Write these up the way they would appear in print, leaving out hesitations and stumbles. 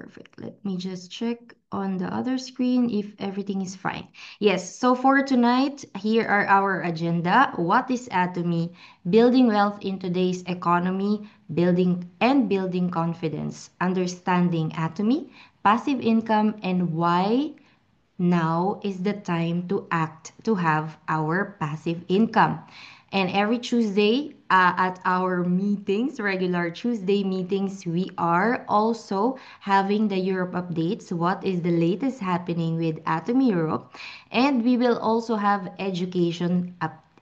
perfect. Let me just check on the other screen if everything is fine. Yes, so for tonight, here are our agenda. What is Atomy? Building wealth in today's economy, building confidence, understanding Atomy, passive income, and why now is the time to act to have our passive income. And every Tuesday at our meetings, regular Tuesday meetings, we are also having the Europe updates. What is the latest happening with Atom Europe? And we will also have education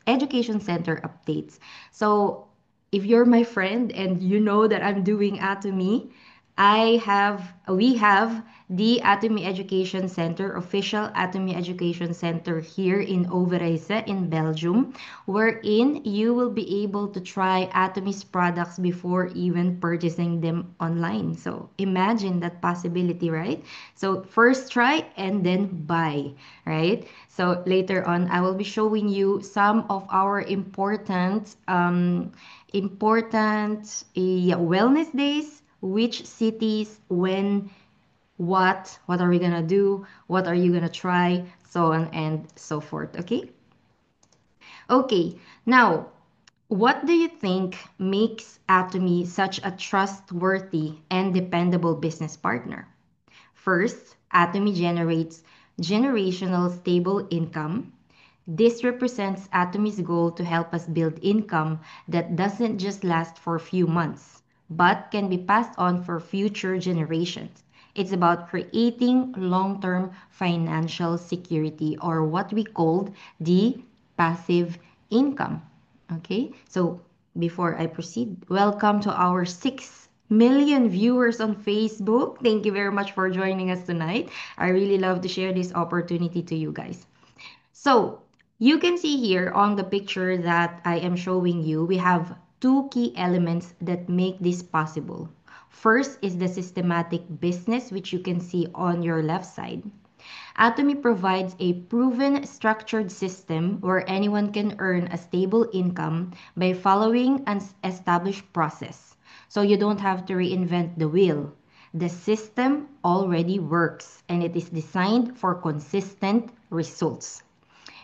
center updates. So if you're my friend and you know that I'm doing Atomy, we have the Atomy Education Center, official Atomy Education Center here in Overijse in Belgium, wherein you will be able to try Atomy's products before even purchasing them online. So imagine that possibility, right? So first try and then buy, right? So later on, I will be showing you some of our important wellness days, which cities, when, what are we gonna do, what are you gonna try, so on and so forth. Okay, now what do you think makes Atomy such a trustworthy and dependable business partner? First, Atomy generates generational stable income. This represents Atomy's goal to help us build income that doesn't just last for a few months, but can be passed on for future generations. It's about creating long-term financial security, or what we called the passive income. Okay, so before I proceed, welcome to our 6 million viewers on Facebook. Thank you very much for joining us tonight. I really love to share this opportunity to you guys. So you can see here on the picture that I am showing you, we have two key elements that make this possible. First is the systematic business, which you can see on your left side. Atomy provides a proven structured system where anyone can earn a stable income by following an established process. So you don't have to reinvent the wheel. The system already works and it is designed for consistent results.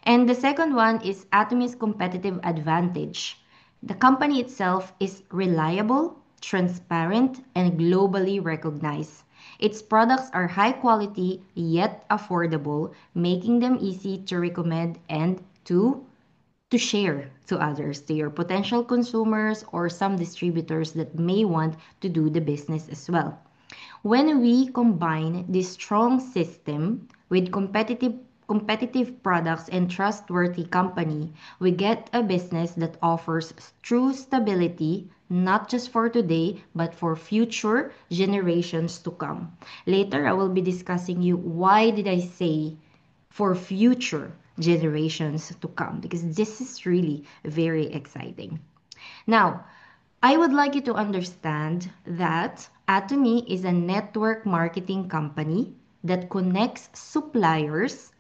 And the second one is Atomy's competitive advantage. The company itself is reliable, transparent, and globally recognized. Its products are high quality yet affordable, making them easy to recommend and to share to others, to your potential consumers or some distributors that may want to do the business as well. When we combine this strong system with competitive products and trustworthy company, we get a business that offers true stability, not just for today, but for future generations to come. Later, I will be discussing you why did I say for future generations to come, because this is really very exciting. Now, I would like you to understand that Atomy is a network marketing company that connects suppliers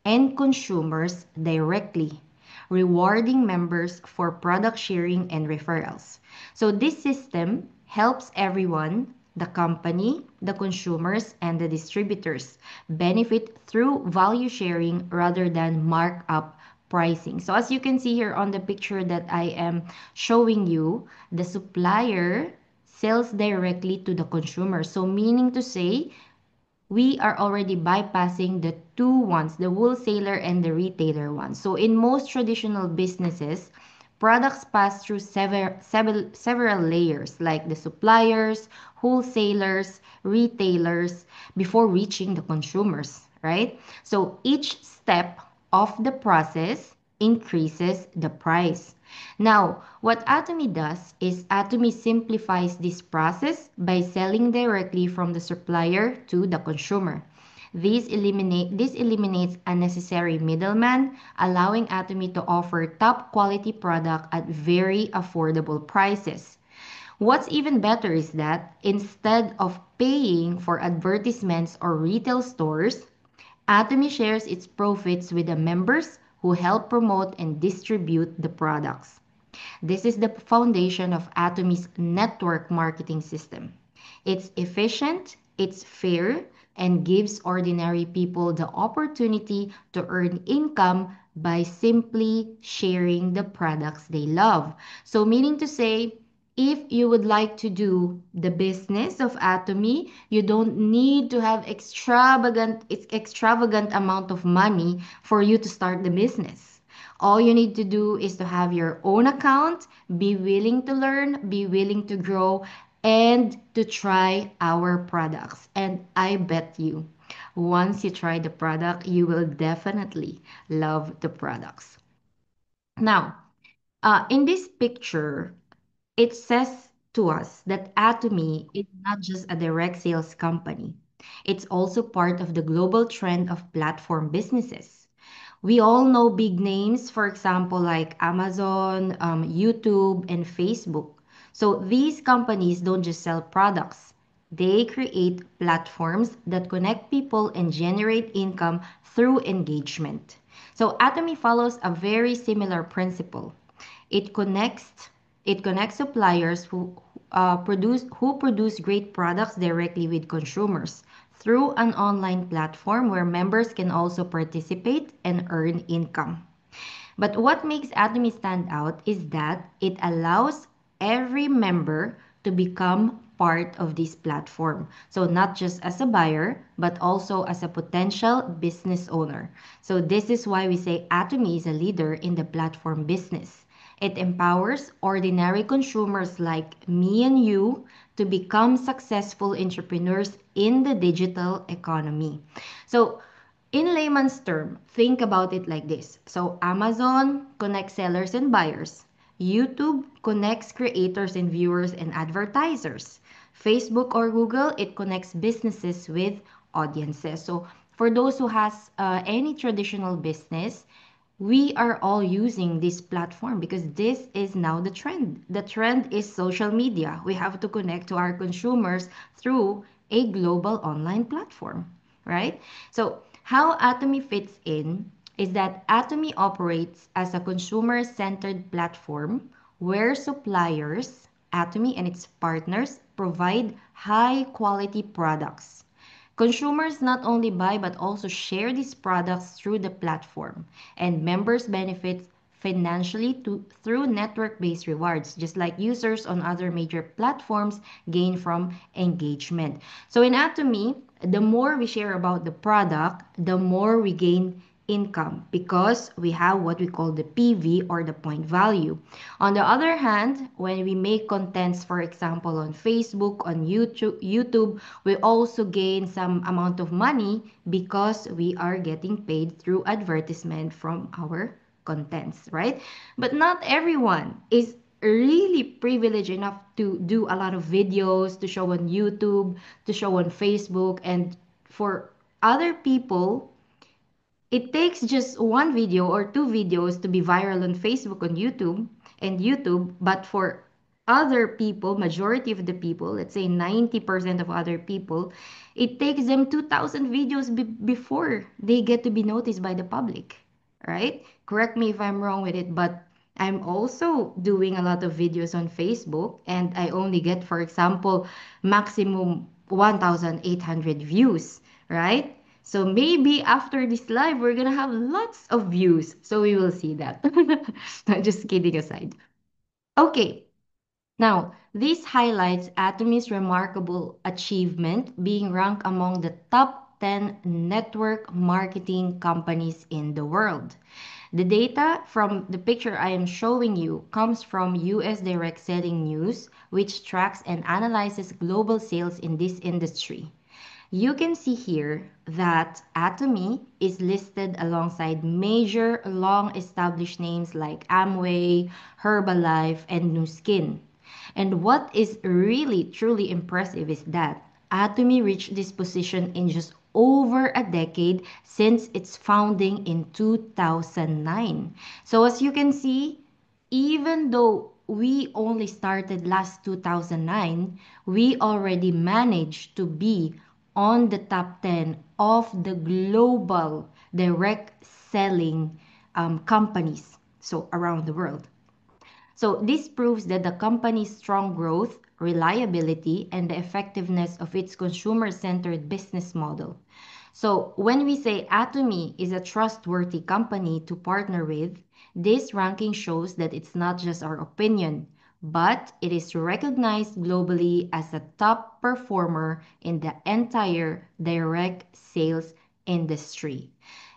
and consumers directly, rewarding members for product sharing and referrals. So this system helps everyone, the company, the consumers, and the distributors benefit through value sharing rather than markup pricing. So as you can see here on the picture that I am showing you, the supplier sells directly to the consumer. So meaning to say, we are already bypassing the two ones, the wholesaler and the retailer one. So in most traditional businesses, products pass through several layers like the suppliers, wholesalers, retailers before reaching the consumers, right? So each step of the process increases the price. Now, what Atomy does is Atomy simplifies this process by selling directly from the supplier to the consumer. This eliminates unnecessary middleman, allowing Atomy to offer top quality product at very affordable prices. What's even better is that instead of paying for advertisements or retail stores, Atomy shares its profits with the members who help promote and distribute the products. This is the foundation of Atomy's network marketing system. It's efficient, It's fair and gives ordinary people the opportunity to earn income by simply sharing the products they love. So, meaning to say, if you would like to do the business of Atomy, you don't need to have extravagant amount of money for you to start the business. All you need to do is to have your own account, be willing to learn, be willing to grow, and to try our products. And I bet you, once you try the product, you will definitely love the products. Now, in this picture, it says to us that Atomy is not just a direct sales company. It's also part of the global trend of platform businesses. We all know big names, for example, like Amazon, YouTube, and Facebook. So these companies don't just sell products, they create platforms that connect people and generate income through engagement. So Atomy follows a very similar principle. It connects it connects suppliers who produce great products directly with consumers through an online platform where members can also participate and earn income. But what makes Atomy stand out is that it allows every member to become part of this platform. So not just as a buyer, but also as a potential business owner. So this is why we say Atomy is a leader in the platform business. It empowers ordinary consumers like me and you to become successful entrepreneurs in the digital economy. So in layman's term, think about it like this. So Amazon connects sellers and buyers. YouTube connects creators and viewers and advertisers. Facebook or Google, it connects businesses with audiences. So for those who has any traditional business, we are all using this platform because this is now the trend. The trend is social media. We have to connect to our consumers through a global online platform, right? So, how Atomy fits in is that Atomy operates as a consumer centered platform where suppliers, Atomy and its partners, provide high quality products. Consumers not only buy but also share these products through the platform, and members benefit financially through network-based rewards, just like users on other major platforms gain from engagement. So in Atomy, the more we share about the product, the more we gain income because we have what we call the PV or the point value. On the other hand, when we make contents, for example, on Facebook, on YouTube, we also gain some amount of money because we are getting paid through advertisement from our contents, right? But not everyone is really privileged enough to do a lot of videos to show on YouTube, to show on Facebook, and for other people it takes just one video or two videos to be viral on Facebook and YouTube, but for other people, majority of the people, let's say 90% of other people, it takes them 2,000 videos before they get to be noticed by the public, right? Correct me if I'm wrong with it, but I'm also doing a lot of videos on Facebook and I only get, for example, maximum 1,800 views, right? So maybe after this live, we're gonna have lots of views. So we will see that. Just kidding aside. Okay, now this highlights Atomy's remarkable achievement being ranked among the top 10 network marketing companies in the world. The data from the picture I am showing you comes from US Direct Selling News, which tracks and analyzes global sales in this industry. You can see here that Atomy is listed alongside major long-established names like Amway, Herbalife, and Nu Skin. And what is really truly impressive is that Atomy reached this position in just over a decade since its founding in 2009. So as you can see, even though we only started last 2009, we already managed to be on the top 10 of the global direct selling companies so around the world. So this proves that the company's strong growth reliability, and the effectiveness of its consumer-centered business model. So when we say Atomy is a trustworthy company to partner with, this ranking shows that it's not just our opinion, but it is recognized globally as a top performer in the entire direct sales industry.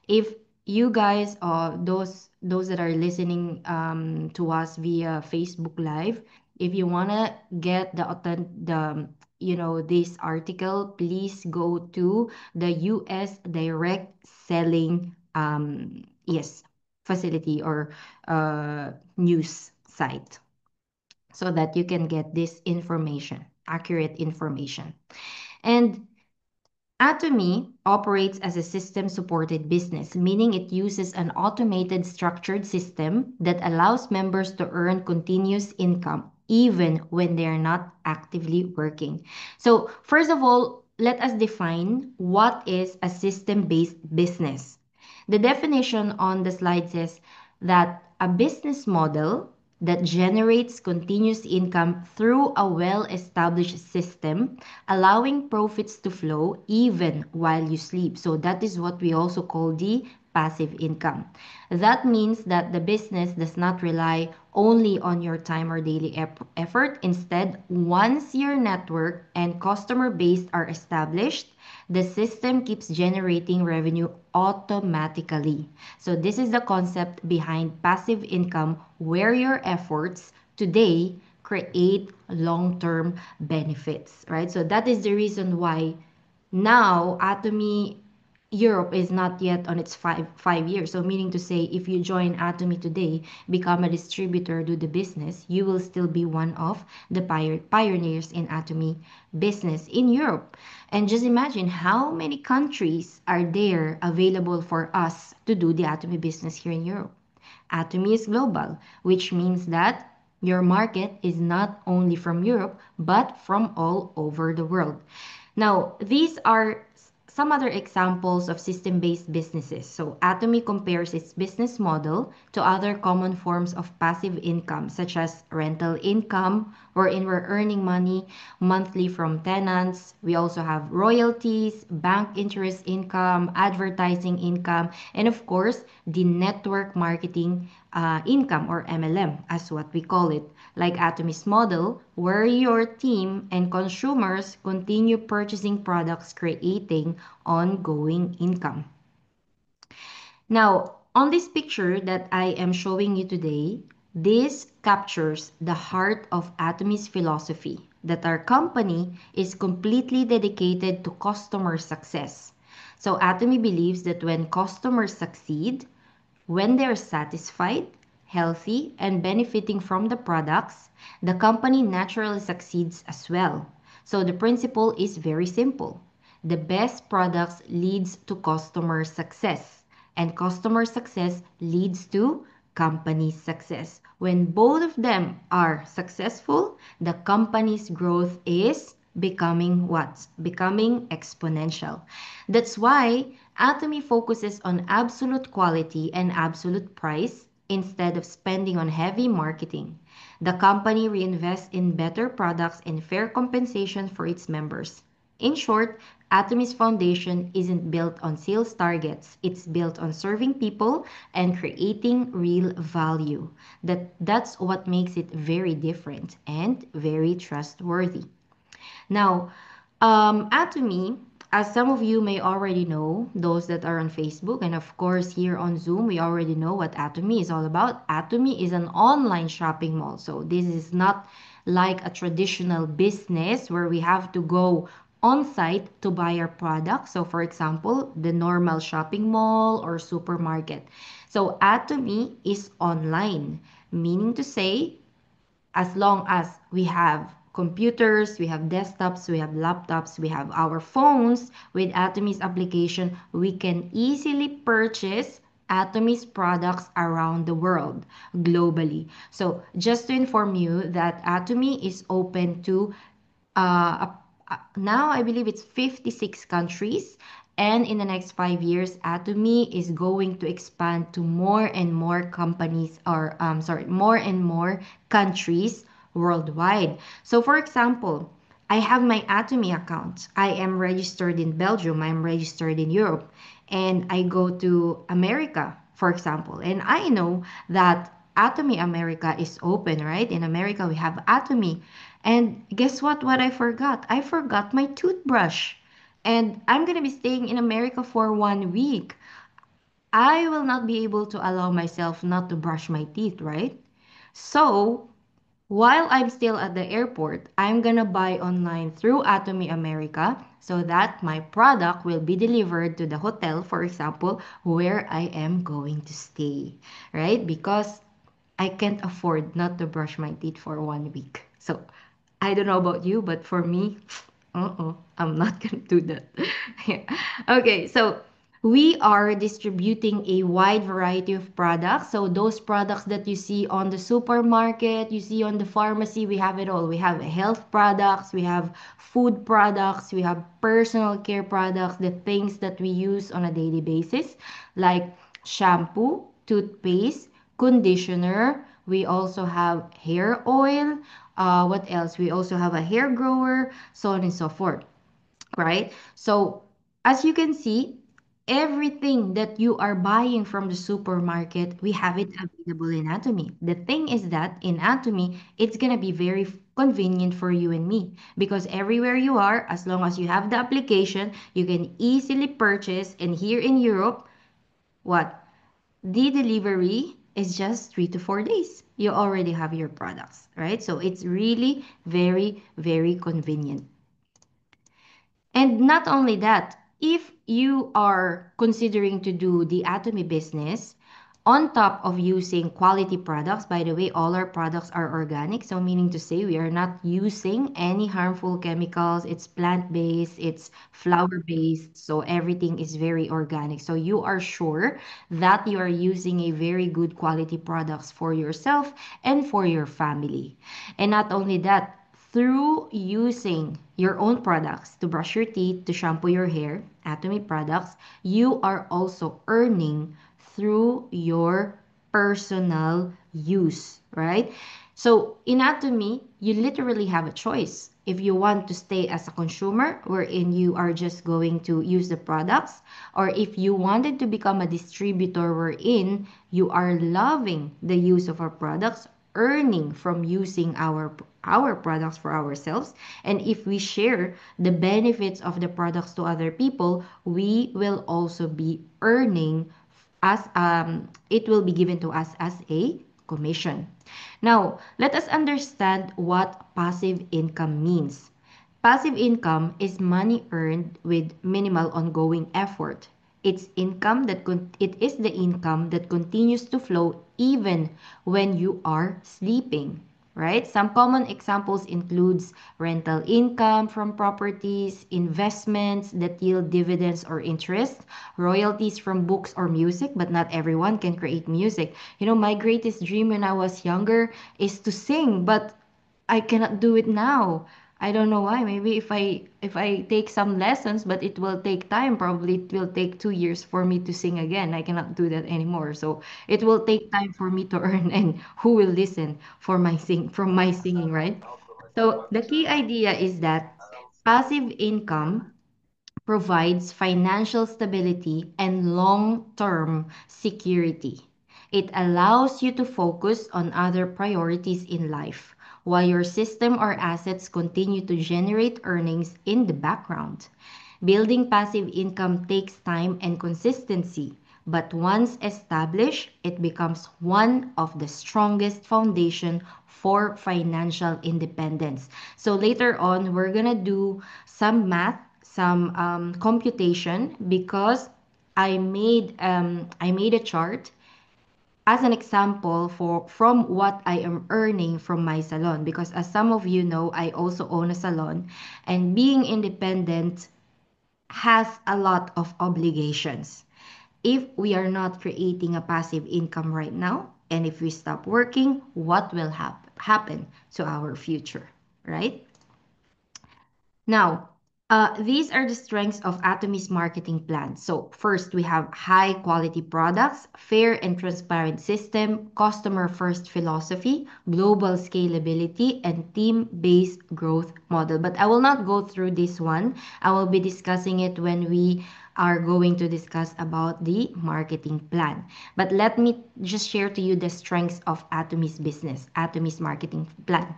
If you guys, those that are listening to us via Facebook Live, if you wanna get this article, please go to the U.S. direct selling yes facility or news site so that you can get this information, accurate information. And Atomy operates as a system-supported business, meaning it uses an automated structured system that allows members to earn continuous income even when they are not actively working. So, first of all, let us define what is a system-based business. The definition on the slide says that a business model that generates continuous income through a well-established system, allowing profits to flow even while you sleep. So that is what we also call the passive income. That means that the business does not rely only on your time or daily effort. Instead, once your network and customer base are established, the system keeps generating revenue automatically. So this is the concept behind passive income where your efforts today create long-term benefits, right? So that is the reason why now Atomy Europe is not yet on its five years. So meaning to say, if you join Atomy today, become a distributor, do the business, you will still be one of the pioneers in Atomy business in Europe. And just imagine how many countries are there available for us to do the Atomy business here in Europe. Atomy is global, which means that your market is not only from Europe, but from all over the world. Now, these are some other examples of system-based businesses. So Atomy compares its business model to other common forms of passive income, such as rental income, wherein we're earning money monthly from tenants. We also have royalties, bank interest income, advertising income, and of course, the network marketing income or MLM, as what we call it, like Atomy's model, where your team and consumers continue purchasing products, creating ongoing income. Now, on this picture that I am showing you today, this captures the heart of Atomy's philosophy that our company is completely dedicated to customer success. So Atomy believes that when customers succeed, when they're satisfied, healthy, and benefiting from the products, the company naturally succeeds as well. So the principle is very simple. The best products leads to customer success, and customer success leads to company success. When both of them are successful, the company's growth is becoming what? Becoming exponential. That's why Atomy focuses on absolute quality and absolute price instead of spending on heavy marketing. The company reinvests in better products and fair compensation for its members. In short, Atomy's foundation isn't built on sales targets. It's built on serving people and creating real value. That's what makes it very different and very trustworthy. Now, Atomy, as some of you may already know, those that are on Facebook, and of course here on Zoom, we already know what Atomy is all about. Atomy is an online shopping mall. So this is not like a traditional business where we have to go on site to buy our products. So for example, the normal shopping mall or supermarket. So Atomy is online, meaning to say as long as we have computers, we have desktops, we have laptops, we have our phones with Atomy's application, we can easily purchase Atomy's products around the world globally. So just to inform you that Atomy is open to now I believe it's 56 countries. And in the next 5 years, Atomy is going to expand to more and more companies or sorry, more and more countries worldwide. So, for example, I have my Atomy account. I am registered in Belgium, I'm registered in Europe, and I go to America, for example, and I know that Atomy America is open, right? In America, we have Atomy. And guess what? What I forgot? I forgot my toothbrush. And I'm going to be staying in America for 1 week. I will not be able to allow myself not to brush my teeth, right? So, while I'm still at the airport, I'm gonna buy online through Atomy America so that my product will be delivered to the hotel, for example, where I am going to stay, right? Because I can't afford not to brush my teeth for 1 week. So, I don't know about you, but for me, I'm not gonna do that. Yeah. Okay, so we are distributing a wide variety of products. So those products that you see on the supermarket, you see on the pharmacy, we have it all. We have health products, we have food products, we have personal care products, the things that we use on a daily basis, like shampoo, toothpaste, conditioner. We also have hair oil. What else? We also have a hair grower, so on and so forth, right? So, as you can see, everything that you are buying from the supermarket, we have it available in Atomy. The thing is that in Atomy, it's gonna be very convenient for you and me because everywhere you are, as long as you have the application, you can easily purchase. And here in Europe, what? The delivery is just 3 to 4 days. You already have your products, right? So it's really very, very convenient. And not only that, if you are considering to do the Atomy business, on top of using quality products, by the way, all our products are organic. So, meaning to say, we are not using any harmful chemicals. It's plant based, it's flower based. So, everything is very organic. So, you are sure that you are using a very good quality products for yourself and for your family. And not only that, through using your own products to brush your teeth, to shampoo your hair, Atomy products, you are also earning through your personal use, right? So in Atomy, you literally have a choice. If you want to stay as a consumer, wherein you are just going to use the products, or if you wanted to become a distributor, wherein you are loving the use of our products, earning from using our products for ourselves, and if we share the benefits of the products to other people, we will also be earning as it will be given to us as a commission. Now, let us understand what passive income means. Passive income is money earned with minimal ongoing effort. It is the income that continues to flow even when you are sleeping, right? Some common examples includes rental income from properties, investments that yield dividends or interest, royalties from books or music, but not everyone can create music. You know, my greatest dream when I was younger is to sing, but I cannot do it now. I don't know why. Maybe if I take some lessons, but it will take time. Probably it will take 2 years for me to sing again. I cannot do that anymore. So it will take time for me to earn, and who will listen for my from my singing, right? So the key idea is that passive income provides financial stability and long-term security. It allows you to focus on other priorities in life, while your system or assets continue to generate earnings in the background. Building passive income takes time and consistency, but once established, it becomes one of the strongest foundation for financial independence. So later on, we're gonna do some math, some computation because I made a chart as an example for from what I am earning from my salon, because as some of you know, I also own a salon, and being independent has a lot of obligations. If we are not creating a passive income right now, and if we stop working, what will happen to our future, right? Now, These are the strengths of Atomy's marketing plan. So, first, we have high quality products, fair and transparent system, customer first philosophy, global scalability, and team based growth model. But I will not go through this one. I will be discussing it when we are going to discuss about the marketing plan. But let me just share to you the strengths of Atomy's business, Atomy's marketing plan.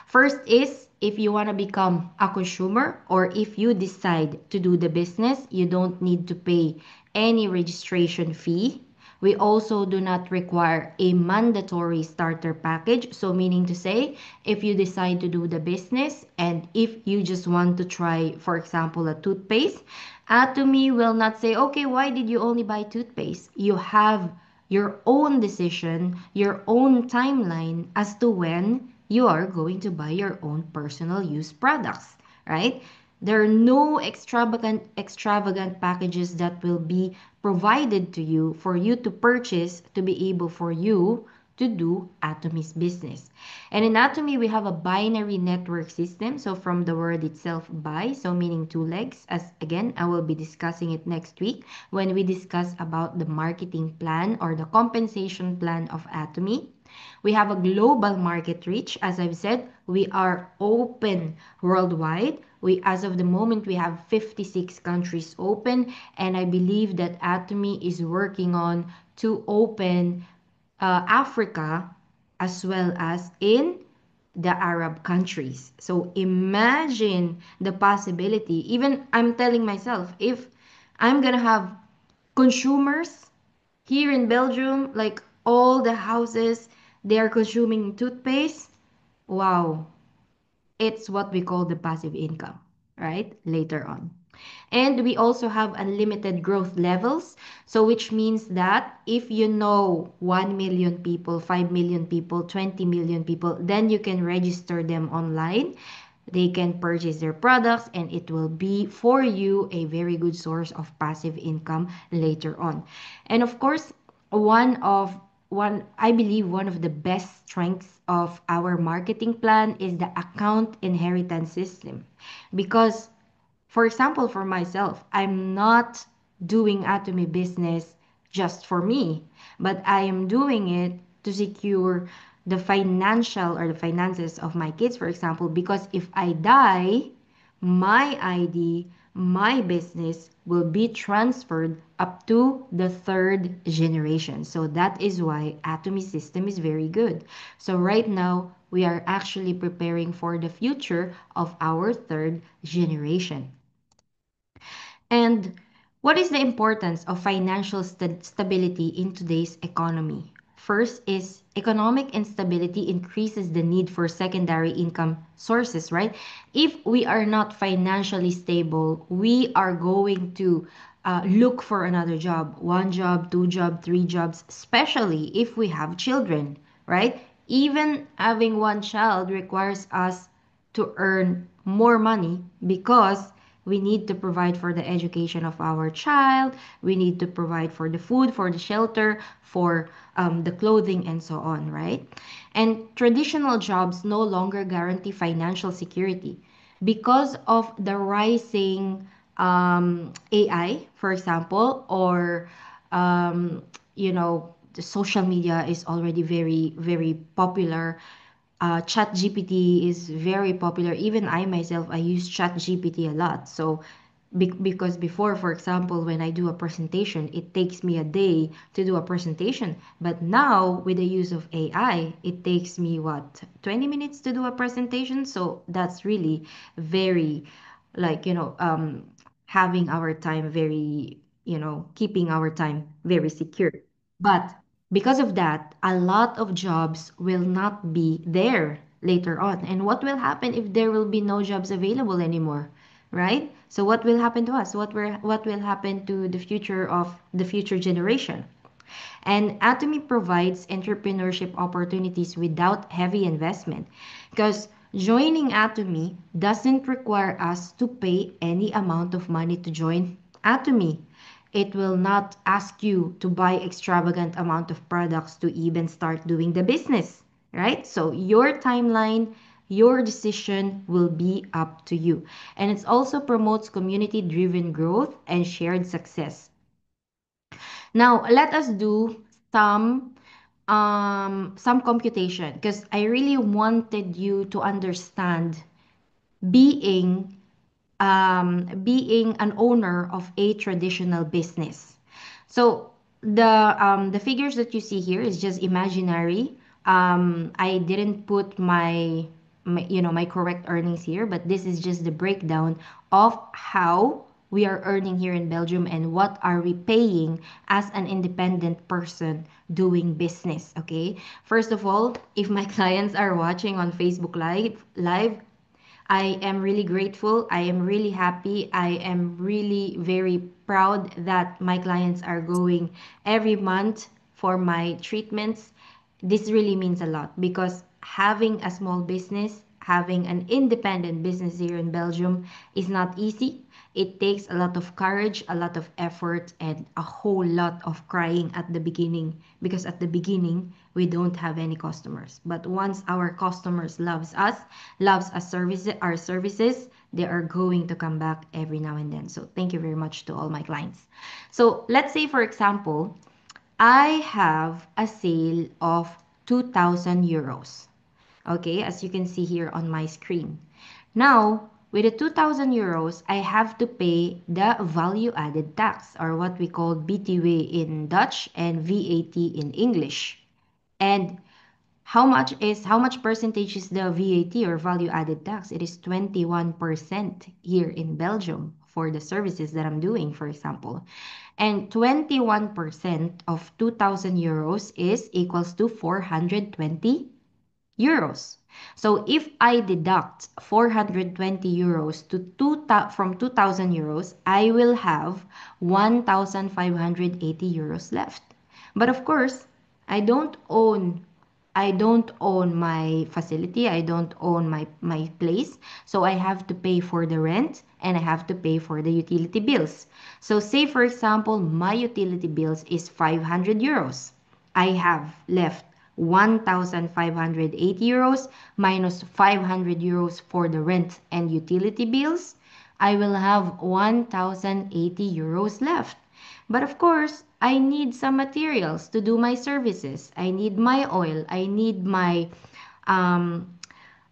First is if you want to become a consumer or if you decide to do the business, you don't need to pay any registration fee. We also do not require a mandatory starter package. So, meaning to say, if you decide to do the business and if you just want to try, for example, a toothpaste, Atomy will not say, okay, why did you only buy toothpaste? You have your own decision, your own timeline as to when you are going to buy your own personal use products, right? There are no extravagant packages that will be provided to you for you to purchase to be able for you to do Atomy's business. And in Atomy, we have a binary network system. So from the word itself, bi, so meaning two legs, as again, I will be discussing it next week when we discuss about the marketing plan or the compensation plan of Atomy. We have a global market reach. As I've said, we are open worldwide. As of the moment, we have 56 countries open, and I believe that Atomy is working on to open Africa as well as in the Arab countries. So imagine the possibility. Even I'm telling myself, if I'm gonna have consumers here in Belgium, like all the houses, they are consuming toothpaste. Wow, it's what we call the passive income, right? Later on. And we also have unlimited growth levels. So, which means that if you know 1 million people, 5 million people, 20 million people, then you can register them online. They can purchase their products, and it will be for you a very good source of passive income later on. And of course, I believe one of the best strengths of our marketing plan is the account inheritance system. Because for example, for myself, I'm not doing Atomy business just for me, but I am doing it to secure the financial or the finances of my kids, for example, because if I die, my ID, my business will be transferred up to the third generation. So that is why Atomy system is very good. So right now, we are actually preparing for the future of our third generation. And what is the importance of financial stability in today's economy? First is economic instability increases the need for secondary income sources, right? If we are not financially stable, we are going to look for another job, one job, two job, three jobs, especially if we have children, right? Even having one child requires us to earn more money because we need to provide for the education of our child. We need to provide for the food, for the shelter, for the clothing, and so on, right? And traditional jobs no longer guarantee financial security because of the rising AI, for example, or you know, the social media is already very, very popular. Chat GPT is very popular. Even I myself, I use Chat GPT a lot. So, because before, for example, when I do a presentation, it takes me a day to do a presentation. But now, with the use of AI, it takes me what, 20 minutes to do a presentation? So, that's really very, like, having our time very, keeping our time very secure. But because of that, a lot of jobs will not be there later on. And what will happen if there will be no jobs available anymore, right? So what will happen to us? What will happen to the future of the future generation? And Atomy provides entrepreneurship opportunities without heavy investment because joining Atomy doesn't require us to pay any amount of money to join Atomy. It will not ask you to buy extravagant amount of products to even start doing the business, right? So your timeline, Your decision will be up to you. And it also promotes community driven growth and shared success. Now, let us do some computation because I really wanted you to understand being being an owner of a traditional business. So the figures that you see here is just imaginary. I didn't put my correct earnings here, but this is just the breakdown of how we are earning here in Belgium and what are we paying as an independent person doing business. Okay. First of all, if my clients are watching on Facebook Live, I am really grateful. I am really happy. I am really very proud that my clients are going every month for my treatments. This really means a lot because having a small business, having an independent business here in Belgium is not easy. It takes a lot of courage, a lot of effort, and a whole lot of crying at the beginning because at the beginning we don't have any customers. But once our customers loves our services, they are going to come back every now and then. So thank you very much to all my clients. So let's say for example, I have a sale of 2,000 euros. Okay, as you can see here on my screen. Now, with the 2,000 euros, I have to pay the value added tax or what we call BTW in Dutch and VAT in English. And how much percentage is the VAT or value added tax? It is 21% here in Belgium for the services that I'm doing, for example. And 21% of 2,000 euros is equals to 420 euros. So if I deduct 420 euros from 2,000 euros, I will have 1,580 euros left. But of course, I don't own I don't own my facility. I don't own my place. So I have to pay for the rent and I have to pay for the utility bills. So say for example, my utility bills is 500 euros. I have left 1,580 euros minus 500 euros for the rent and utility bills. I will have 1,080 euros left. But of course, I need some materials to do my services. I need my oil. Um,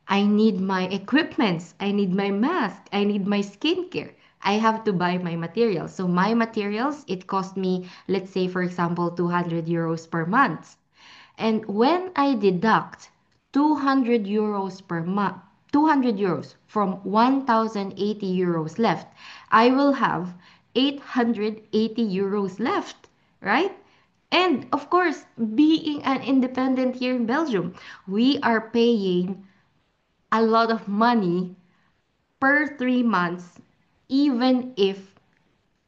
I need my equipments. I need my mask. I need my skincare. I have to buy my materials. So my materials, it cost me, let's say for example, 200 euros per month. And when I deduct 200 euros per month, 200 euros from 1,080 euros left, I will have 880 euros left, right? And of course, being an independent here in Belgium, we are paying a lot of money per 3 months, even if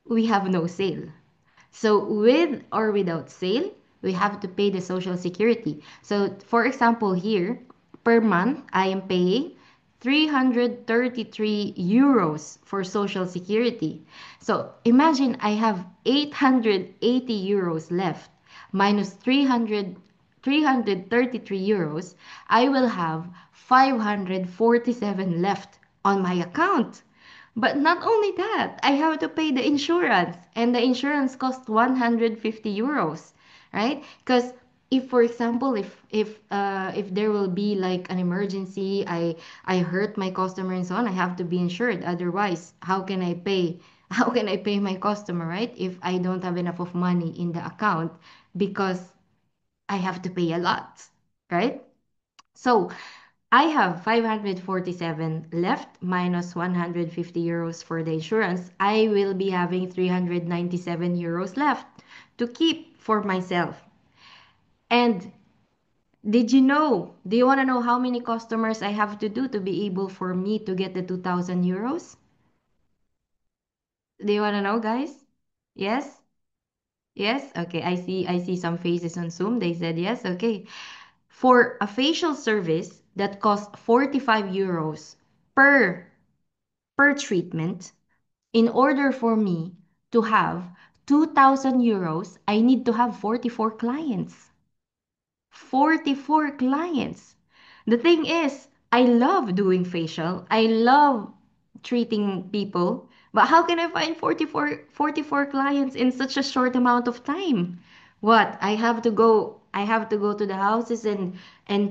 we have no sale. So with or without sale, we have to pay the social security. So for example here, per month, I am paying 333 euros for social security. So imagine I have 880 euros left minus 333 euros. I will have 547 left on my account. But not only that, I have to pay the insurance, and the insurance costs 150 euros, right? Because if, for example, if there will be like an emergency, I hurt my customer and so on, I have to be insured. Otherwise, how can I pay? How can I pay my customer, right? If I don't have enough of money in the account because I have to pay a lot, right? So I have 547 left minus 150 euros for the insurance. I will be having 397 euros left to keep for myself. And do you want to know how many customers I have to do to be able for me to get the 2,000 euros? Do you want to know, guys? Yes? Yes? Okay, I see some faces on Zoom. They said yes. Okay. For a facial service that costs 45 euros per per treatment, in order for me to have 2,000 euros, I need to have 44 clients. 44 clients. The thing is, I love doing facial. I love treating people. But how can I find 44 clients in such a short amount of time? What? I have to go to the houses and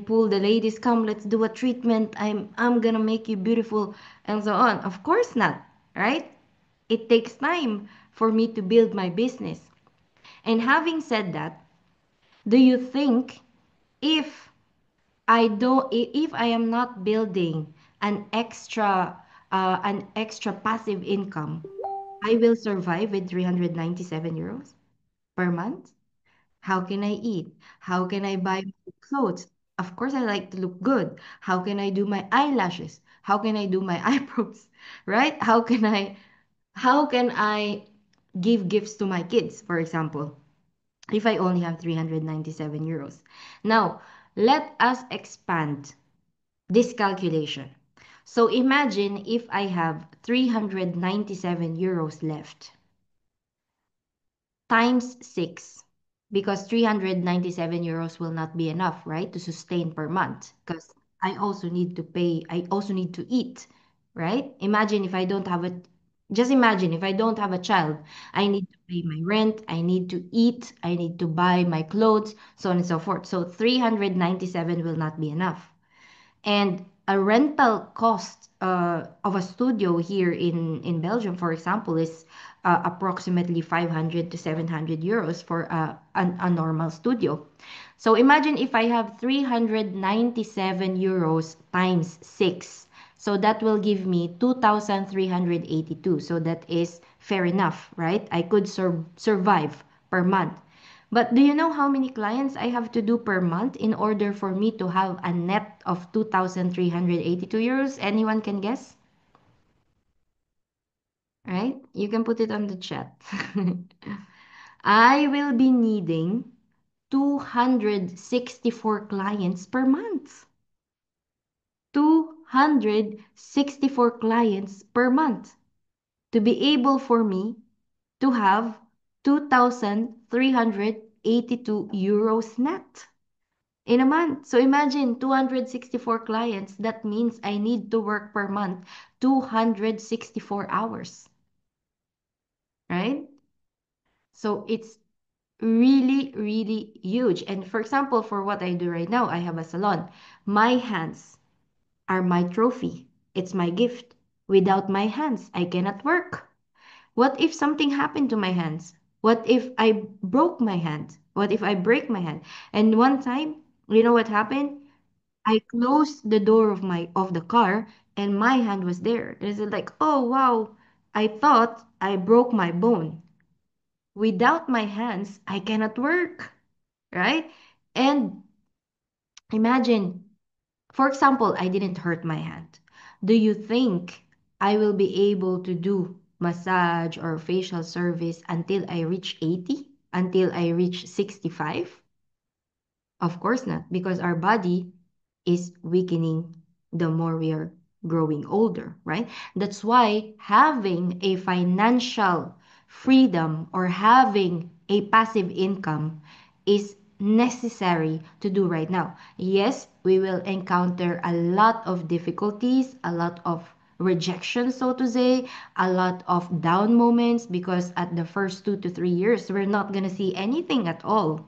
pull the ladies, come, let's do a treatment. I'm gonna make you beautiful and so on. Of course not, right? It takes time for me to build my business. And having said that, do you think if if I am not building an extra passive income, I will survive with 397 euros per month? How can I eat? How can I buy clothes? Of course, I like to look good. How can I do my eyelashes? How can I do my eyebrows? Right? How can I give gifts to my kids, for example, if I only have 397 euros? Now, let us expand this calculation. So imagine if I have 397 euros left times 6, because 397 euros will not be enough, right, to sustain per month, because I also need to eat, right? Just imagine if I don't have a child, I need to pay my rent, I need to eat, I need to buy my clothes, so on and so forth. So 397 will not be enough. And a rental cost of a studio here in Belgium, for example, is approximately 500 to 700 euros for a normal studio. So imagine if I have 397 euros times 6. So that will give me 2,382. So that is fair enough, right? I could survive per month. But do you know how many clients I have to do per month in order for me to have a net of 2,382 euros? Anyone can guess? Right? You can put it on the chat. I will be needing 264 clients per month. 264 clients per month to be able for me to have 2,382 euros net in a month. So imagine 264 clients. That means I need to work per month 264 hours, right? So it's really, really huge. And for example, for what I do right now, I have a salon. My hands are my trophy. It's my gift. Without my hands, I cannot work. What if something happened to my hands? What if I broke my hand? What if I break my hand? And one time, you know what happened? I closed the door of the car and my hand was there. It's like, oh wow, I thought I broke my bone. Without my hands, I cannot work, right? And imagine, for example, I didn't hurt my hand. Do you think I will be able to do massage or facial service until I reach 80? Until I reach 65? Of course not, because our body is weakening the more we are growing older, right? That's why having a financial freedom or having a passive income is necessary to do right now. Yes, we will encounter a lot of difficulties, a lot of rejection, so to say, a lot of down moments, because at the first 2 to 3 years, we're not going to see anything at all,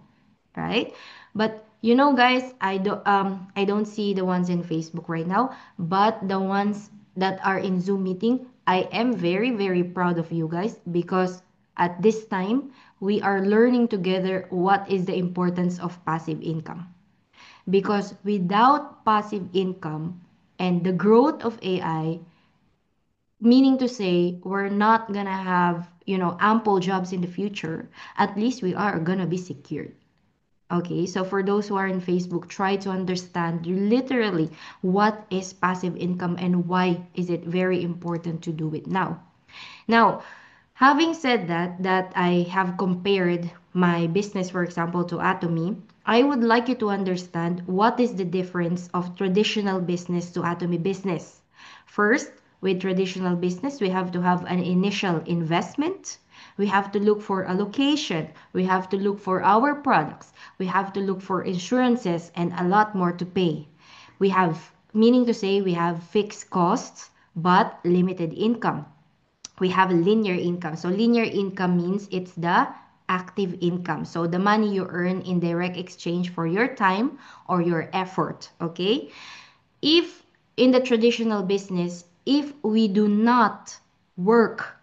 right? But you know, guys, I don't see the ones in Facebook right now, but the ones that are in Zoom meeting, I am very, very proud of you guys, because at this time we are learning together what is the importance of passive income. Because without passive income and the growth of AI, meaning to say we're not gonna have, ample jobs in the future, at least we are gonna be secured. Okay, so for those who are in Facebook, try to understand literally what is passive income and why is it very important to do it now. Now, having said that I have compared my business, for example, to Atomy, I would like you to understand what is the difference of traditional business to Atomy business. First, with traditional business, we have to have an initial investment. We have to look for a location. We have to look for our products. We have to look for insurances and a lot more to pay. We have meaning to say we have fixed costs but limited income. We have linear income. So linear income means it's the active income. So the money you earn in direct exchange for your time or your effort, okay? If in the traditional business, if we do not work,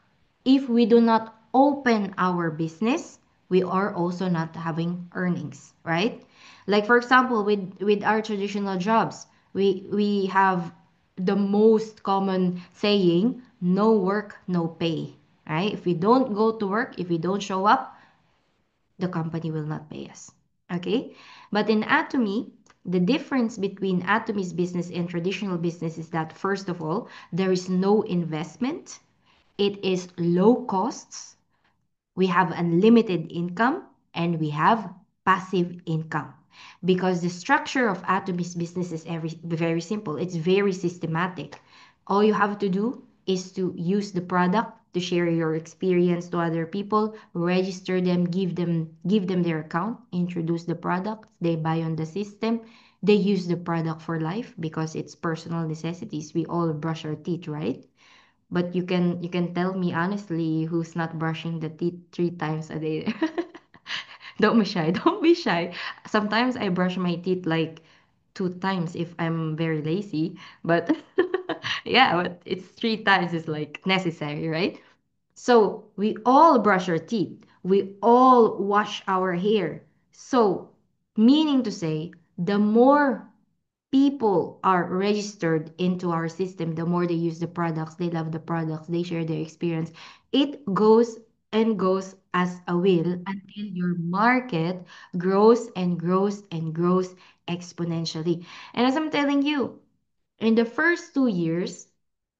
if we do not open our business, we are also not having earnings, right? Like for example, with our traditional jobs, we have the most common saying, no work, no pay, right? If we don't go to work, if we don't show up, the company will not pay us. Okay? But in Atomy, the difference between Atomy's business and traditional business is that, first of all, there is no investment, it is low costs, we have unlimited income, and we have passive income. Because the structure of Atomy's business is very simple, it's very systematic. All you have to do is to use the product to share your experience to other people, register them, give them their account, introduce the product, they buy on the system, they use the product for life because it's personal necessities. We all brush our teeth, right? But you can tell me honestly who's not brushing the teeth 3 times a day. Don't be shy. Don't be shy. Sometimes I brush my teeth like 2 times if I'm very lazy. But yeah, but it's 3 times is like necessary, right? So we all brush our teeth. We all wash our hair. So meaning to say, the more people are registered into our system, the more they use the products, they love the products, they share their experience. It goes and goes as a wheel until your market grows and grows and grows exponentially. And as I'm telling you, in the first 2 years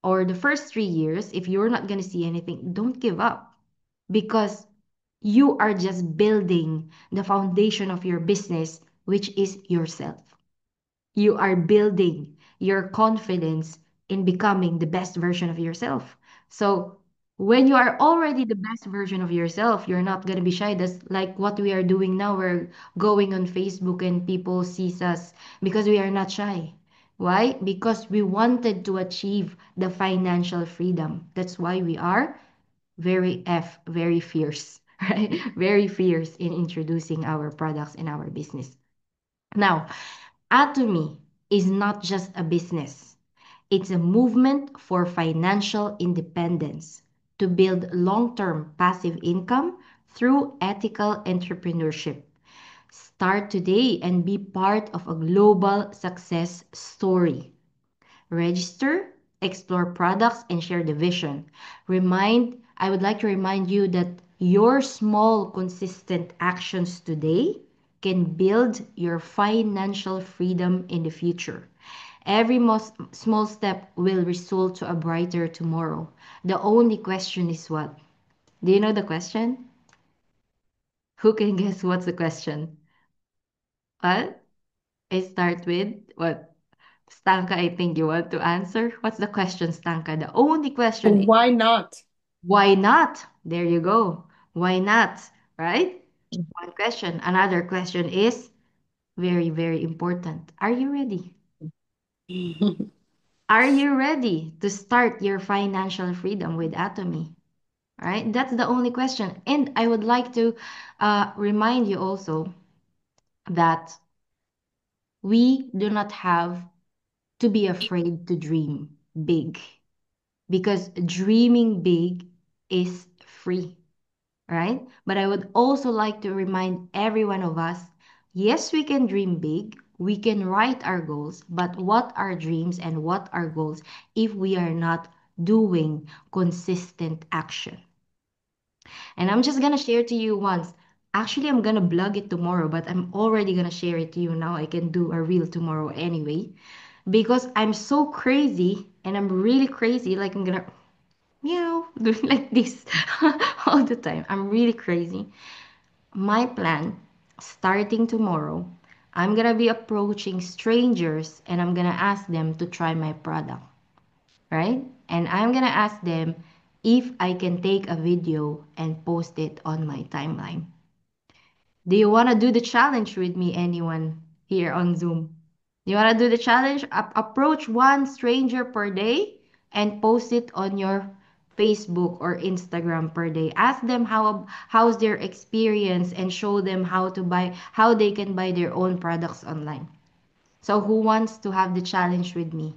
or the first 3 years, if you're not going to see anything, don't give up because you are just building the foundation of your business, which is yourself. You are building your confidence in becoming the best version of yourself. So when you are already the best version of yourself, you're not gonna be shy. That's like what we are doing now. We're going on Facebook and people sees us because we are not shy. Why? Because we wanted to achieve the financial freedom. That's why we are very fierce, right? Very fierce in introducing our products in our business. Now, Atomy is not just a business, it's a movement for financial independence to build long term passive income through ethical entrepreneurship. Start today and be part of a global success story. Register, explore products, and share the vision. I would like to remind you that your small, consistent actions today can build your financial freedom in the future. Every small step will result to a brighter tomorrow. The only question is what? Do you know the question? Who can guess what's the question? What? I start with what? Stanka, I think you want to answer. What's the question, Stanka? The only question is Why not? why not? There you go. Why not? Right? One question. Another question is very important. Are you ready? Are you ready to start your financial freedom with Atomy? All right, that's the only question. And I would like to remind you also that we do not have to be afraid to dream big because dreaming big is free, right? But I would also like to remind every one of us, yes, we can dream big, we can write our goals, but what are dreams and what are goals if we are not doing consistent action? And I'm just gonna share to you once. Actually, I'm gonna blog it tomorrow, but I'm already gonna share it to you now. I can do a reel tomorrow anyway. Because I'm so crazy and I'm really crazy, like I'm gonna meow doing like this all the time. I'm really crazy. My plan, starting tomorrow, I'm gonna be approaching strangers and I'm gonna ask them to try my product, right? And I'm gonna ask them if I can take a video and post it on my timeline. Do you wanna do the challenge with me, anyone here on Zoom? You want to do the challenge? Approach one stranger per day and post it on your Facebook or Instagram per day. Ask them how's their experience and show them how they can buy their own products online. So who wants to have the challenge with me?